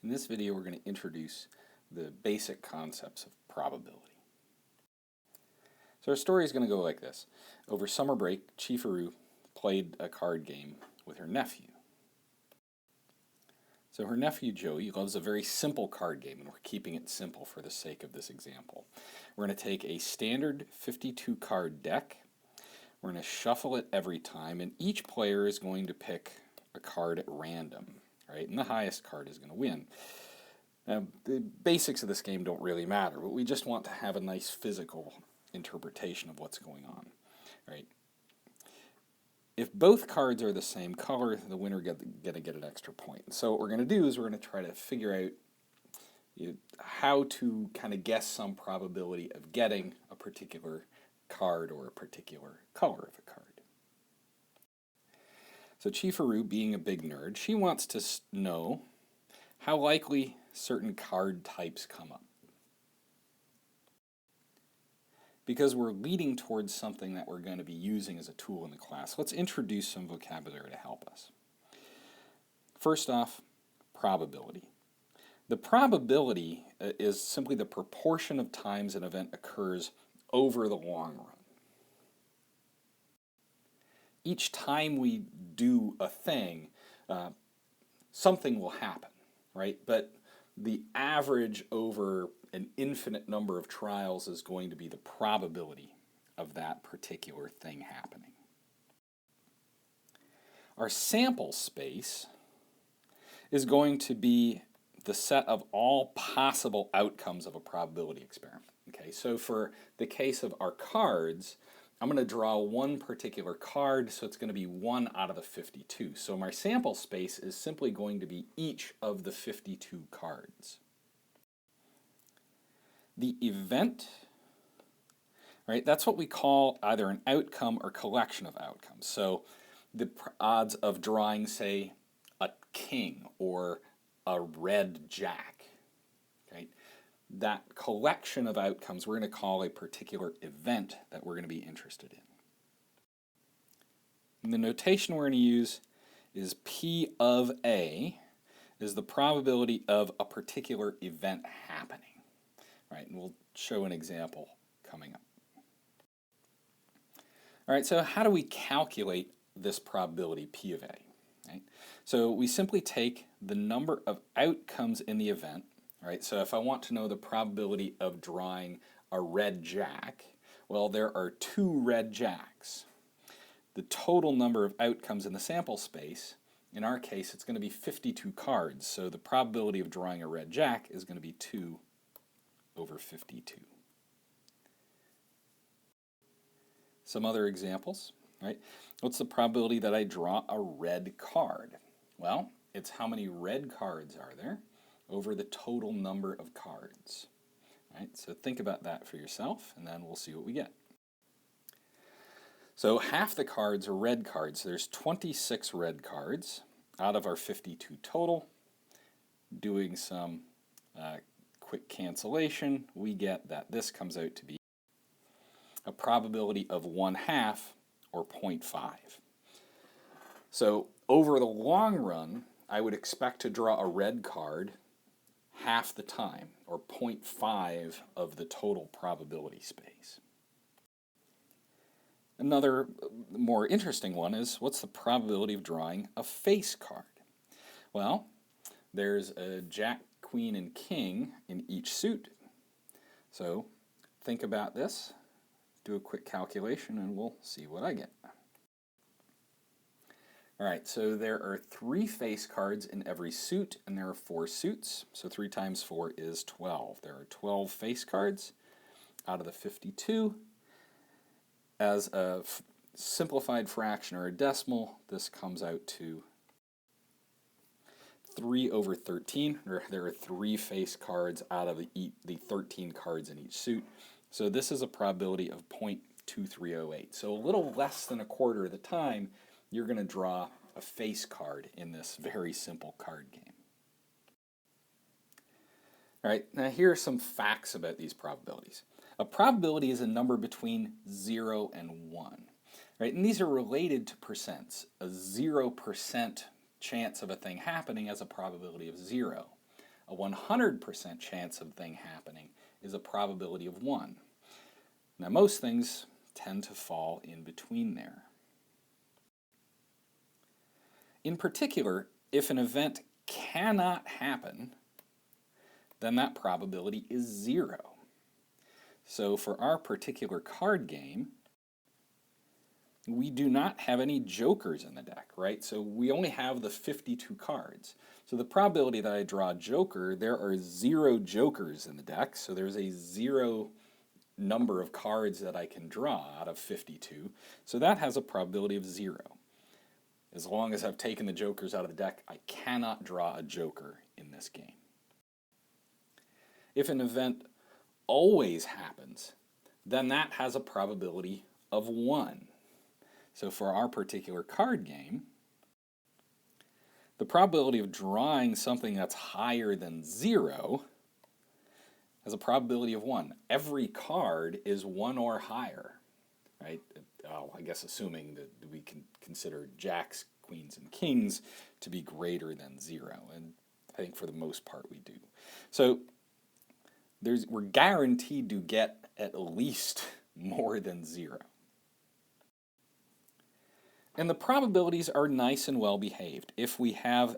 In this video, we're going to introduce the basic concepts of probability. So our story is going to go like this. Over summer break, Chifaru played a card game with her nephew. So her nephew Joey loves a very simple card game, and we're keeping it simple for the sake of this example. We're going to take a standard 52 card deck. We're going to shuffle it every time, and each player is going to pick a card at random, right? And the highest card is going to win. Now, the basics of this game don't really matter, but we just want to have a nice physical interpretation of what's going on, right? If both cards are the same color, the winner going to get an extra point. So what we're going to do is we're going to try to figure out how to kind of guess some probability of getting a particular card or a particular color of a card. So Chifaru, being a big nerd, she wants to know how likely certain card types come up. Because we're leading towards something that we're going to be using as a tool in the class, let's introduce some vocabulary to help us. First off, probability. The probability is simply the proportion of times an event occurs over the long run. Each time we do a thing, something will happen, right? But the average over an infinite number of trials is going to be the probability of that particular thing happening. Our sample space is going to be the set of all possible outcomes of a probability experiment. Okay, so for the case of our cards, I'm going to draw one particular card, so it's going to be 1 out of the 52. So my sample space is simply going to be each of the 52 cards. The event, right, that's what we call either an outcome or collection of outcomes. So the odds of drawing, say, a king or a red jack, right? That collection of outcomes we're going to call a particular event that we're going to be interested in. And the notation we're going to use is P of A is the probability of a particular event happening. Right, and we'll show an example coming up. All right, so how do we calculate this probability P of A? Right? So we simply take the number of outcomes in the event. Right? So if I want to know the probability of drawing a red jack, well, there are 2 red jacks. The total number of outcomes in the sample space, in our case, it's going to be 52 cards. So the probability of drawing a red jack is going to be 2 over 52. Some other examples, right? What's the probability that I draw a red card? Well, it's how many red cards are there over the total number of cards. Right? So think about that for yourself, and then we'll see what we get. So half the cards are red cards. There's 26 red cards out of our 52 total. Doing some quick cancellation, we get that this comes out to be a probability of 1/2 or 0.5. So over the long run, I would expect to draw a red card half the time, or 0.5 of the total probability space. Another more interesting one is, what's the probability of drawing a face card? Well, there's a jack, queen, and king in each suit. So think about this, do a quick calculation, and we'll see what I get. All right, so there are 3 face cards in every suit, and there are 4 suits. So 3 times 4 is 12. There are 12 face cards out of the 52. As a simplified fraction or a decimal, this comes out to 3 over 13. There are 3 face cards out of the 13 cards in each suit. So this is a probability of 0.2308. So a little less than a quarter of the time, you're going to draw a face card in this very simple card game. All right, now here are some facts about these probabilities. A probability is a number between 0 and 1. Right? And these are related to percents. A 0% chance of a thing happening has a probability of 0. A 100% chance of thing happening is a probability of 1. Now most things tend to fall in between there. In particular, if an event cannot happen, then that probability is 0. So for our particular card game, we do not have any jokers in the deck, right? So we only have the 52 cards. So the probability that I draw a joker, there are 0 jokers in the deck, so there's a 0 number of cards that I can draw out of 52. So that has a probability of 0. As long as I've taken the jokers out of the deck, I cannot draw a joker in this game. If an event always happens, then that has a probability of 1. So for our particular card game, the probability of drawing something that's higher than 0 has a probability of 1. Every card is 1 or higher, right? I guess assuming that we can consider jacks, queens, and kings to be greater than 0, and I think for the most part we do. So we're guaranteed to get at least more than 0. And the probabilities are nice and well behaved. If we have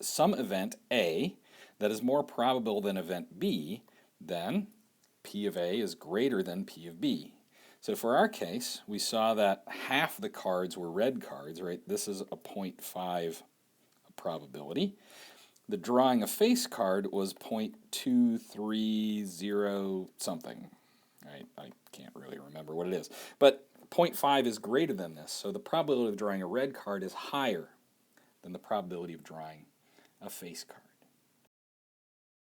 some event A that is more probable than event B, then P of A is greater than P of B. So for our case, we saw that half the cards were red cards, right? This is a 0.5 probability. The drawing a face card was 0.230 something, right? I can't really remember what it is. But 0.5 is greater than this, so the probability of drawing a red card is higher than the probability of drawing a face card.